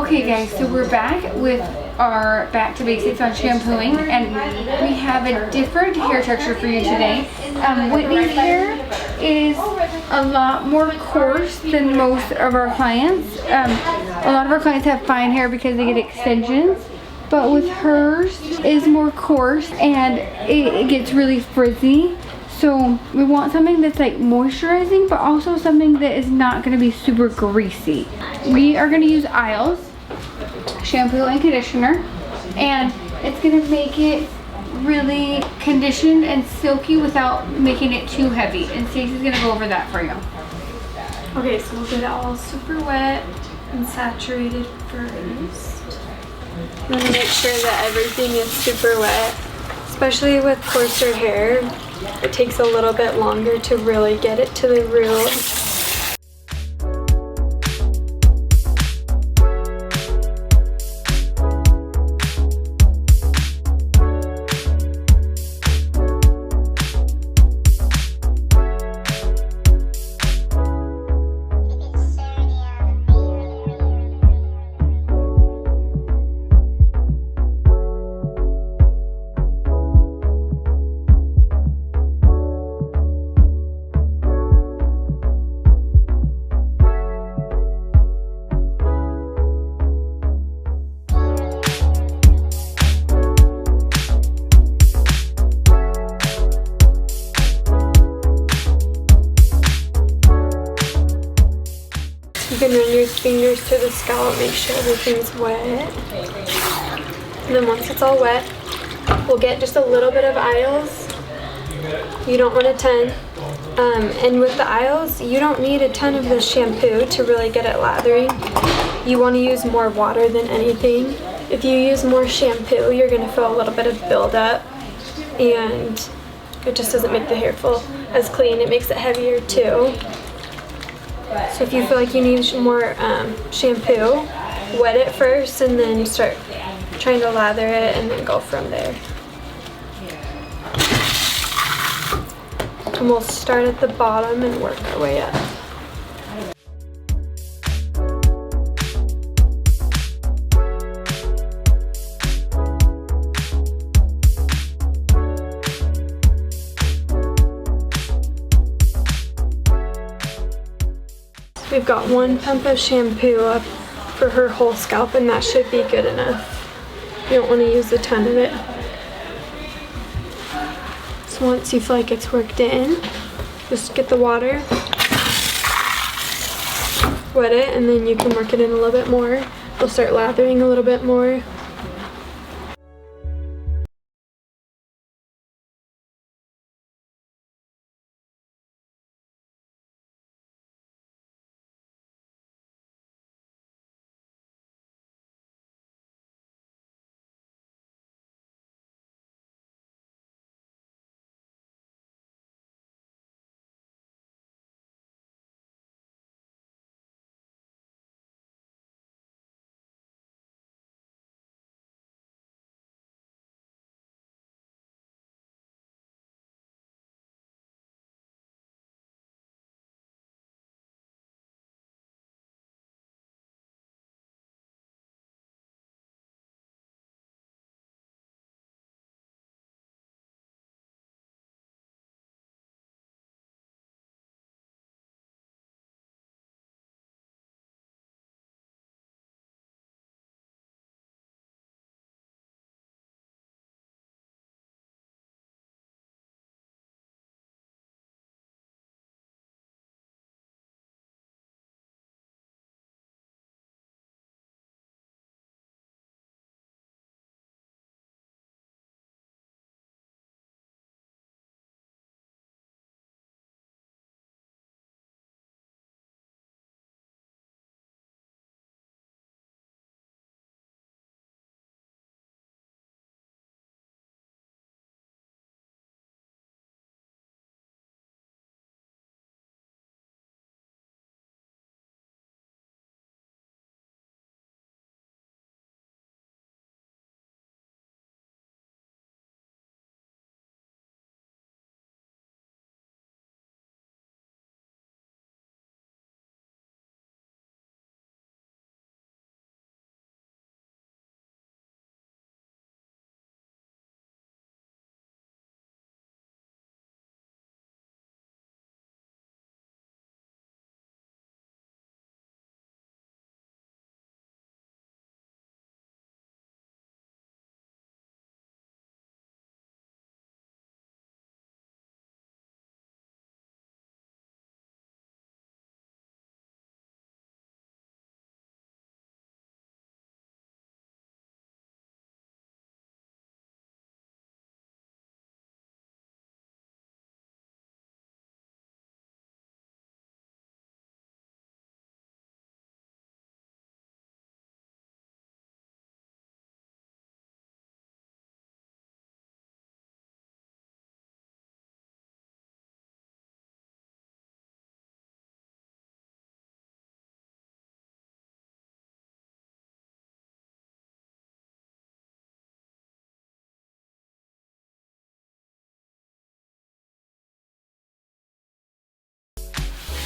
Okay guys, so we're back with our back to basics on shampooing, and we have a different hair texture for you today. Whitney's hair is a lot more coarse than most of our clients. A lot of our clients have fine hair because they get extensions, but with hers is more coarse and it gets really frizzy. So we want something that's like moisturizing, but also something that is not going to be super greasy. We are going to use Isles shampoo and conditioner, and it's going to make it really conditioned and silky without making it too heavy. And Stacey's going to go over that for you. Okay, so we'll get it all super wet and saturated first. I'm going to make sure that everything is super wet, especially with coarser hair. It takes a little bit longer to really get it to the root. You can run your fingers to the scalp, make sure everything's wet. And then once it's all wet, we'll get just a little bit of Isles. You don't want a ton. And with the Isles, you don't need a ton of the shampoo to really get it lathering. You want to use more water than anything. If you use more shampoo, you're going to feel a little bit of buildup, and it just doesn't make the hair feel as clean. It makes it heavier too. So if you feel like you need more shampoo, wet it first and then start trying to lather it and then go from there. And we'll start at the bottom and work our way up. We've got 1 pump of shampoo up for her whole scalp, and that should be good enough. You don't want to use a ton of it. So once you feel like it's worked in, just get the water, wet it, and then you can work it in a little bit more. We'll start lathering a little bit more.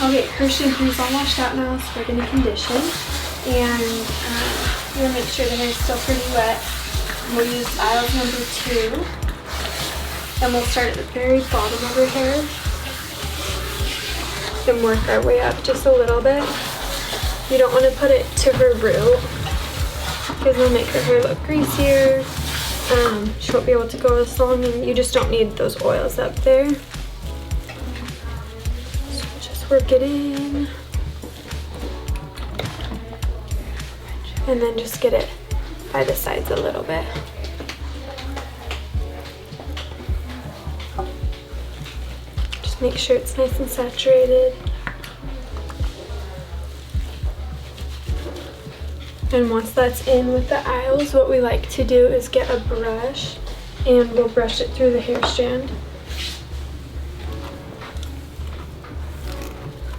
Okay, her shampoo's all washed out now, so we're gonna condition. And we're gonna make sure the hair's still pretty wet. We'll use aisles number 2. And we'll start at the very bottom of her hair. Then work our way up just a little bit. You don't want to put it to her root, because it'll make her hair look greasier. She won't be able to go as long, and you just don't need those oils up there. So just work it in. And then just get it by the sides a little bit. Just make sure it's nice and saturated. And once that's in with the aisles, what we like to do is get a brush and we'll brush it through the hair strand.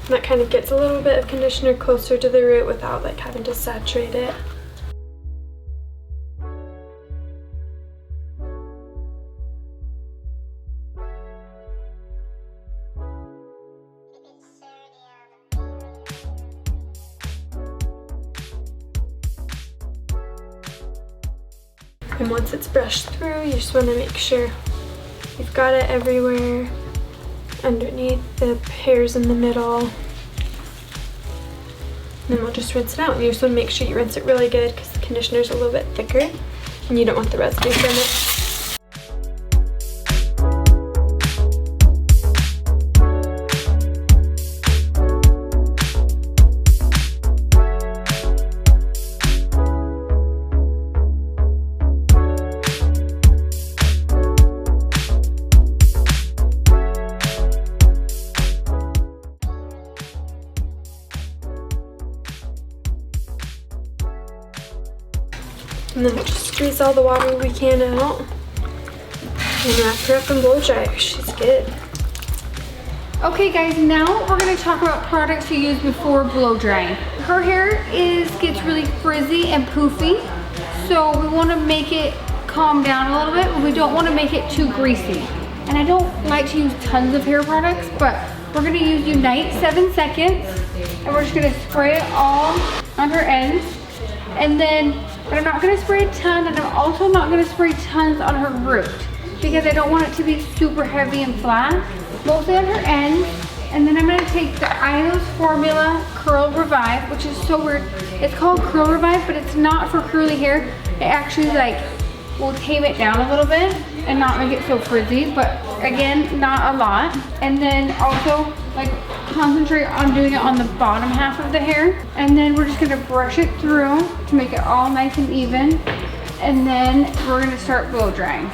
And that kind of gets a little bit of conditioner closer to the root without like having to saturate it. And once it's brushed through, you just want to make sure you've got it everywhere, underneath the hairs in the middle. And then we'll just rinse it out. And you just want to make sure you rinse it really good because the conditioner's a little bit thicker and you don't want the residue from it. And then we'll just squeeze all the water we can out and wrap her up and blow dry her. She's good. Okay guys, now we're going to talk about products to use before blow drying. Her hair gets really frizzy and poofy, so we want to make it calm down a little bit, but we don't want to make it too greasy. And I don't like to use tons of hair products, but we're going to use Unite 7 seconds, and we're just going to spray it all on her ends. And then, but I'm not going to spray a ton, and I'm also not going to spray tons on her root because I don't want it to be super heavy and flat, mostly on her ends. And then I'm going to take the Ios Formula Curl Revive, which is so weird. It's called Curl Revive, but it's not for curly hair. It actually like will tame it down a little bit and not make it so frizzy, but again, not a lot. And then also like concentrate on doing it on the bottom half of the hair. And then we're just gonna brush it through to make it all nice and even. And then we're gonna start blow drying.